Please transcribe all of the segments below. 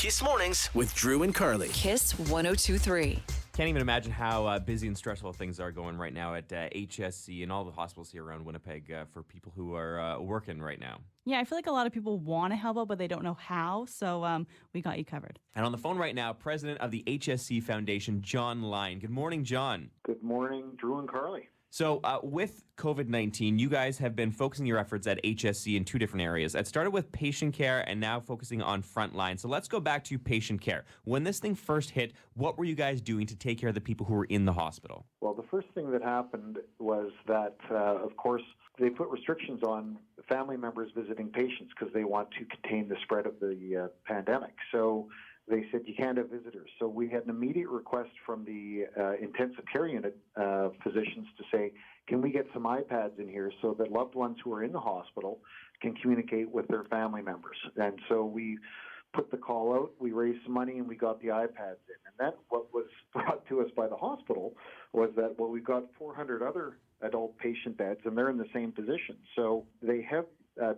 Kiss Mornings with Drew and Carly. Kiss 1023. Can't even imagine how busy and stressful things are going right now at HSC and all the hospitals here around Winnipeg for people who are working right now. Yeah, I feel like a lot of people want to help out, but they don't know how. So we got you covered. And on the phone right now, president of the HSC Foundation, John Lyon. Good morning, John. Good morning, Drew and Carly. So with COVID-19, you guys have been focusing your efforts at HSC in two different areas. It started with patient care and now focusing on frontline. So let's go back to patient care. When this thing first hit, what were you guys doing to take care of the people who were in the hospital? Well, the first thing that happened was that, of course, they put restrictions on family members visiting patients because they want to contain the spread of the pandemic. So they said you can't have visitors. So we had an immediate request from the intensive care unit physicians to say, can we get some iPads in here so that loved ones who are in the hospital can communicate with their family members? And so we put the call out, we raised some money, and we got the iPads in. And then what was brought to us by the hospital was that, well, we've got 400 other adult patient beds, and they're in the same position. So they have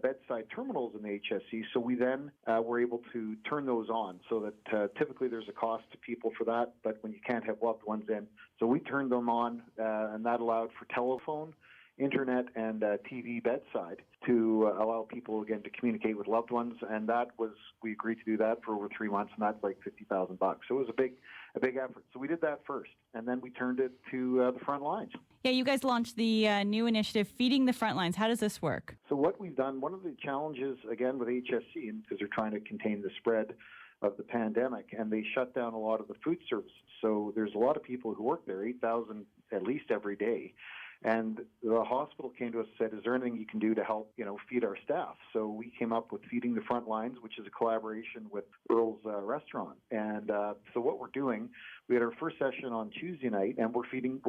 bedside terminals in the HSC, so we then were able to turn those on so that typically there's a cost to people for that, but when you can't have loved ones in. So we turned them on, and that allowed for telephone, internet, and TV bedside to allow people, again, to communicate with loved ones, and we agreed to do that for over 3 months, and that's like $50,000. So it was a big effort. So we did that first, and then we turned it to the front lines. Yeah, you guys launched the new initiative, Feeding the Front Lines. How does this work? So what we've done, one of the challenges, again, with HSC, and because they're trying to contain the spread of the pandemic, and they shut down a lot of the food services. So there's a lot of people who work there, 8,000 at least every day. And the hospital came to us and said, is there anything you can do to help, feed our staff? So we came up with Feeding the Front Lines, which is a collaboration with Earl's Restaurant. And so what we're doing, we had our first session on Tuesday night, and we're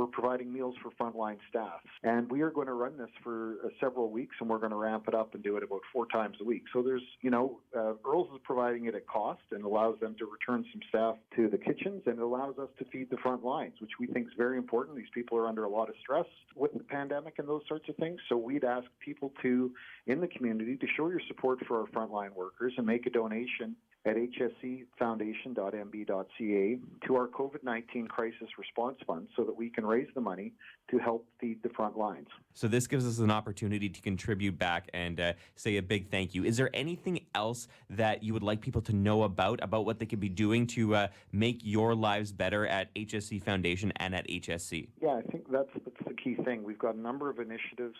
providing meals for frontline staff. And we are going to run this for several weeks, and we're going to ramp it up and do it about 4 times a week. So there's, Earl's is providing it at cost and allows them to return some staff to the kitchens, and it allows us to feed the front lines, which we think is very important. These people are under a lot of stress with the pandemic and those sorts of things. So we'd ask people in the community, to show your support for our frontline workers and make a donation at hscfoundation.mb.ca to our COVID-19 Crisis Response Fund so that we can raise the money to help feed the front lines. So this gives us an opportunity to contribute back and say a big thank you. Is there anything else that you would like people to know about what they could be doing to make your lives better at HSC Foundation and at HSC? Yeah, I think that's the key thing. We've got a number of initiatives.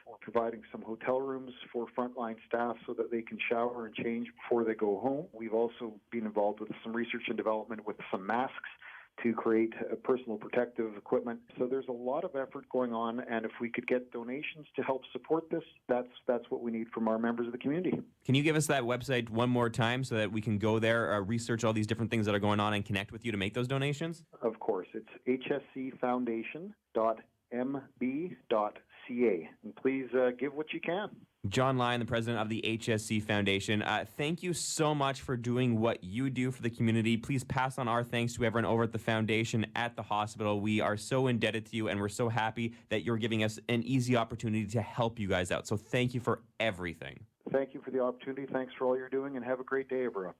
We're providing some hotel rooms for frontline staff so that they can shower and change before they go home. We've also been involved with some research and development with some masks to create personal protective equipment. So there's a lot of effort going on, and if we could get donations to help support this, that's what we need from our members of the community. Can you give us that website one more time so that we can go there, research all these different things that are going on, and connect with you to make those donations? Of course. It's hscfoundation.mb.ca. And please give what you can. John Lyon, the president of the HSC Foundation, thank you so much for doing what you do for the community. Please pass on our thanks to everyone over at the foundation, at the hospital. We are so indebted to you, and we're so happy that you're giving us an easy opportunity to help you guys out. So thank you for everything. Thank you for the opportunity. Thanks for all you're doing, and have a great day, everyone.